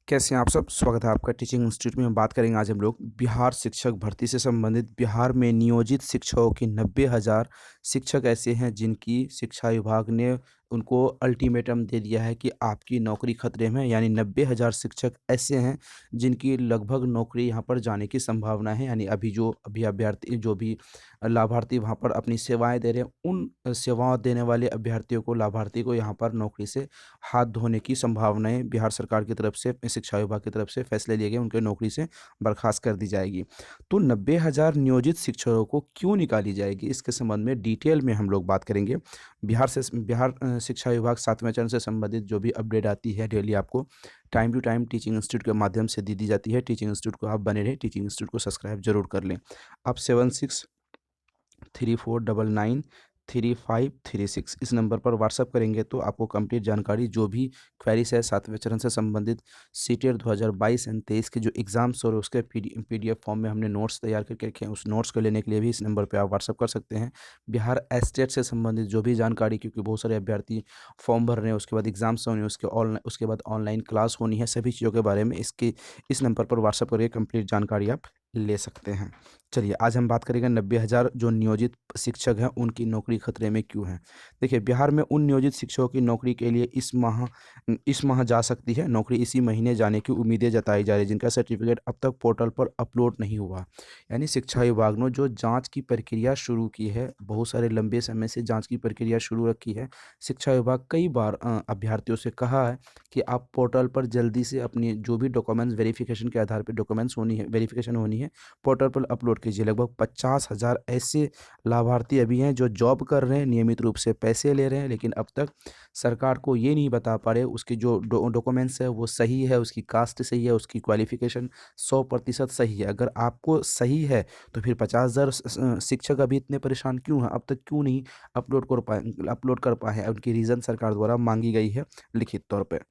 कैसे हैं आप सब? स्वागत है आपका टीचिंग इंस्टीट्यूट में। बात करेंगे आज हम लोग बिहार शिक्षक भर्ती से संबंधित। बिहार में नियोजित शिक्षकों की 90,000 शिक्षक ऐसे हैं जिनकी शिक्षा विभाग ने उनको अल्टीमेटम दे दिया है कि आपकी नौकरी खतरे में है। यानी 90,000 शिक्षक ऐसे हैं जिनकी लगभग नौकरी यहाँ पर जाने की संभावना है। यानी अभी अभ्यर्थी जो भी लाभार्थी वहाँ पर अपनी सेवाएं दे रहे हैं, उन सेवाओं देने वाले अभ्यर्थियों को, लाभार्थी को यहाँ पर नौकरी से हाथ धोने की संभावनाएँ बिहार सरकार की तरफ से, शिक्षा विभाग की तरफ से फैसले लिए गए, उनके नौकरी से बर्खास्त कर दी जाएगी। तो 90,000 नियोजित शिक्षकों को क्यों निकाली जाएगी, इसके संबंध में डिटेल में हम लोग बात करेंगे। बिहार शिक्षा विभाग 7वें चरण से संबंधित जो भी अपडेट आती है डेली आपको time to time teaching institute के माध्यम से दी जाती है। टीचिंग इंस्टीट्यूट को आप बने रहें, टीचिंग इंस्टीट्यूट को सब्सक्राइब जरूर कर लें। आप 7634993536 इस नंबर पर व्हाट्सअप करेंगे तो आपको कंप्लीट जानकारी, जो भी क्वेरीज है 7वें चरण से संबंधित सीटेट 2022 एंड 23 के जो एग्जाम्स और उसके पीडीएफ फॉर्म में हमने नोट्स तैयार करके रखे हैं, उस नोट्स को लेने के लिए भी इस नंबर पर आप व्हाट्सअप कर सकते हैं। बिहार एस्टेट से संबंधित जो भी जानकारी, क्योंकि बहुत सारे अभ्यर्थी फॉर्म भर रहे हैं, उसके बाद एग्जाम्स होने, उसके बाद ऑनलाइन क्लास होनी है, सभी चीज़ों के बारे में इस नंबर पर व्हाट्सअप करके कंप्लीट जानकारी आप ले सकते हैं। चलिए आज हम बात करेंगे 90,000 जो नियोजित शिक्षक हैं उनकी नौकरी खतरे में क्यों है। देखिए, बिहार में उन नियोजित शिक्षकों की नौकरी के लिए इस माह जा सकती है नौकरी, इसी महीने जाने की उम्मीदें जताई जा रही है, जिनका सर्टिफिकेट अब तक पोर्टल पर अपलोड नहीं हुआ। यानी शिक्षा विभाग ने जो जांच की प्रक्रिया शुरू की है, बहुत सारे लंबे समय से जांच की प्रक्रिया शुरू रखी है। शिक्षा विभाग कई बार अभ्यर्थियों से कहा है कि आप पोर्टल पर जल्दी से अपनी जो भी डॉक्यूमेंट्स वेरिफिकेशन के आधार पर डॉक्यूमेंट्स होनी है, वेरिफिकेशन होनी है, पोर्टल पर अपलोड कीजिए। लगभग 50,000 ऐसे लाभार्थी अभी हैं जो जॉब कर रहे हैं, नियमित रूप से पैसे ले रहे हैं, लेकिन अब तक सरकार को ये नहीं बता पा रहे उसके जो डॉक्यूमेंट्स है वो सही है, उसकी कास्ट सही है, उसकी क्वालिफिकेशन 100% सही है। अगर आपको सही है तो फिर 50,000 शिक्षक अभी इतने परेशान क्यों हैं, अब तक क्यों नहीं अपलोड कर पाए हैं? उनकी रीज़न सरकार द्वारा मांगी गई है लिखित तौर पर।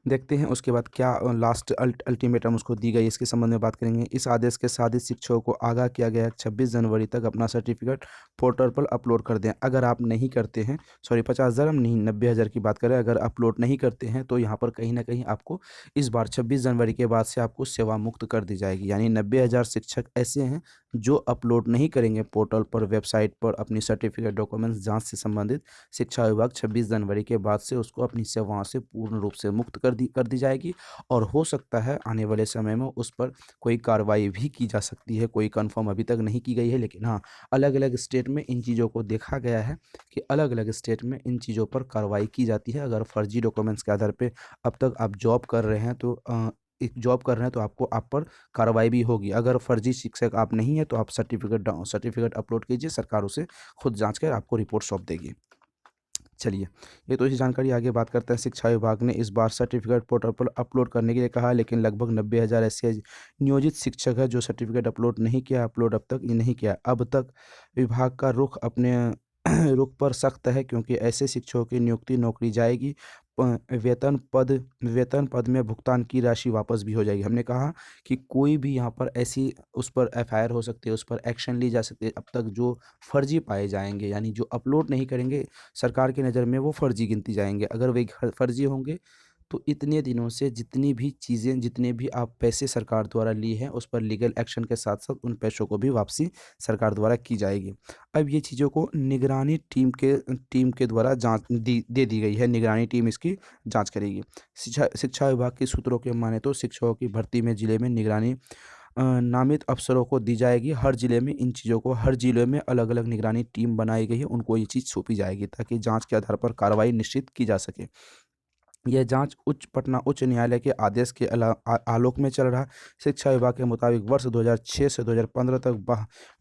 देखते हैं उसके बाद क्या लास्ट अल्टीमेटम उसको दी गई, इसके संबंध में बात करेंगे। इस आदेश के साथ ही शिक्षकों को आगाह किया गया है 26 जनवरी तक अपना सर्टिफिकेट पोर्टल पर अपलोड कर दें। अगर आप नहीं करते हैं, सॉरी 50,000 हम नहीं 90,000 की बात करें, अगर अपलोड नहीं करते हैं तो यहाँ पर कहीं ना कहीं आपको इस बार 26 जनवरी के बाद से आपको सेवा मुक्त कर दी जाएगी। यानी 90,000 शिक्षक ऐसे हैं जो अपलोड नहीं करेंगे पोर्टल पर, वेबसाइट पर अपनी सर्टिफिकेट डॉक्यूमेंट्स जाँच से संबंधित। शिक्षा विभाग 26 जनवरी के बाद से उसको अपनी सेवाओं से पूर्ण रूप से मुक्त कर दी जाएगी, और हो सकता है आने वाले समय में उस पर कोई कार्रवाई भी की जा सकती है। कोई कंफर्म अभी तक नहीं की गई है, लेकिन हाँ, अलग अलग स्टेट में इन चीज़ों को देखा गया है कि अलग अलग स्टेट में इन चीज़ों पर कार्रवाई की जाती है। अगर फर्जी डॉक्यूमेंट्स के आधार पर अब तक आप जॉब कर रहे हैं तो एक जॉब कर रहे हैं तो आपको आप पर कार्रवाई भी होगी। अगर फर्जी शिक्षक आप नहीं है तो आप सर्टिफिकेट अपलोड कीजिए, सरकार उसे खुद जांच कर आपको रिपोर्ट सौंप देगी। चलिए, ये तो इसी जानकारी, आगे बात करते हैं। शिक्षा विभाग ने इस बार सर्टिफिकेट पोर्टल पर अपलोड करने के लिए कहा है, लेकिन लगभग 90,000 ऐसे नियोजित शिक्षक है जो सर्टिफिकेट अपलोड नहीं किया, अपलोड अब तक ये नहीं किया। अब तक विभाग का रुख अपने रुख पर सख्त है, क्योंकि ऐसे शिक्षकों की नियुक्ति नौकरी जाएगी, वेतन पद में भुगतान की राशि वापस भी हो जाएगी। हमने कहा कि कोई भी यहाँ पर ऐसी उस पर एफआईआर हो सकती है, उस पर एक्शन ली जा सकती है। अब तक जो फर्जी पाए जाएंगे, यानी जो अपलोड नहीं करेंगे, सरकार की नज़र में वो फर्जी गिनती जाएंगे। अगर वे फर्जी होंगे तो इतने दिनों से जितनी भी चीज़ें, जितने भी आप पैसे सरकार द्वारा लिए हैं, उस पर लीगल एक्शन के साथ साथ उन पैसों को भी वापसी सरकार द्वारा की जाएगी। अब ये चीज़ों को निगरानी टीम के द्वारा दे दी गई है। निगरानी टीम इसकी जांच करेगी। शिक्षा विभाग के सूत्रों के माने तो शिक्षकों की भर्ती में जिले में निगरानी नामित अफसरों को दी जाएगी। हर जिले में इन चीज़ों को, हर जिले में अलग अलग निगरानी टीम बनाई गई है, उनको ये चीज़ सौंपी जाएगी ताकि जांच के आधार पर कार्रवाई निश्चित की जा सके। यह जांच पटना उच्च न्यायालय के आदेश के आलोक में चल रहा है। शिक्षा विभाग के मुताबिक वर्ष 2006 से 2015 तक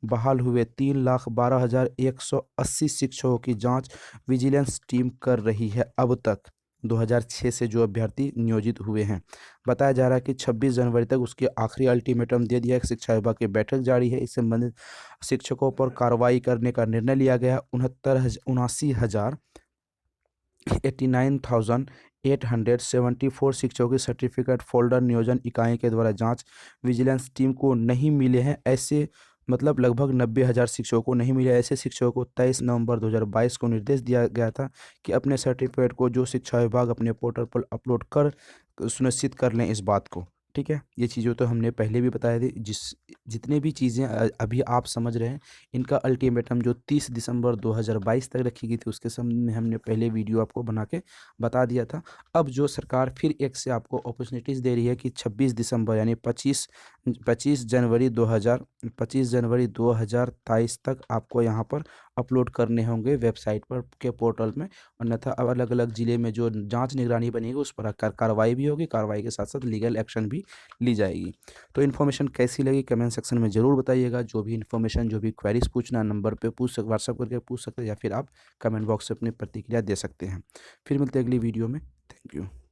बहाल हुए 3,12,180 शिक्षकों की जांच विजिलेंस टीम कर रही है। अब तक 2006 से जो अभ्यर्थी नियोजित हुए हैं, बताया जा रहा है कि 26 जनवरी तक उसके आखिरी अल्टीमेटम दे दिया है। शिक्षा विभाग की बैठक जारी है, इससे संबंधित शिक्षकों पर कार्रवाई करने का निर्णय लिया गया है। 89,874 शिक्षकों की सर्टिफिकेट फोल्डर नियोजन इकाई के द्वारा जांच विजिलेंस टीम को नहीं मिले हैं। ऐसे मतलब लगभग 90,000 शिक्षकों को नहीं मिला। ऐसे शिक्षकों को 23 नवंबर 2022 को निर्देश दिया गया था कि अपने सर्टिफिकेट को जो शिक्षा विभाग अपने पोर्टल पर अपलोड कर सुनिश्चित कर लें इस बात को। ठीक है, ये चीज़ें तो हमने पहले भी बताई थी। जितने भी चीज़ें अभी आप समझ रहे हैं, इनका अल्टीमेटम जो 30 दिसंबर 2022 तक रखी गई थी, उसके संबंध में हमने पहले वीडियो आपको बना के बता दिया था। अब जो सरकार फिर एक से आपको अपॉर्चुनिटीज़ दे रही है कि 26 दिसंबर यानी 25 जनवरी 2023 तक आपको यहाँ पर अपलोड करने होंगे वेबसाइट पर के पोर्टल में। अन्यथा अब अलग अलग ज़िले में जो जांच निगरानी बनेगी उस पर कार्रवाई भी होगी, कार्रवाई के साथ साथ लीगल एक्शन भी ली जाएगी। तो इन्फॉर्मेशन कैसी लगी कमेंट सेक्शन में ज़रूर बताइएगा। जो भी इन्फॉर्मेशन, जो भी क्वेरीज पूछना नंबर पे व्हाट्सअप करके पूछ सकते हैं, या फिर आप कमेंट बॉक्स से अपनी प्रतिक्रिया दे सकते हैं। फिर मिलते हैं अगली वीडियो में। Thank you.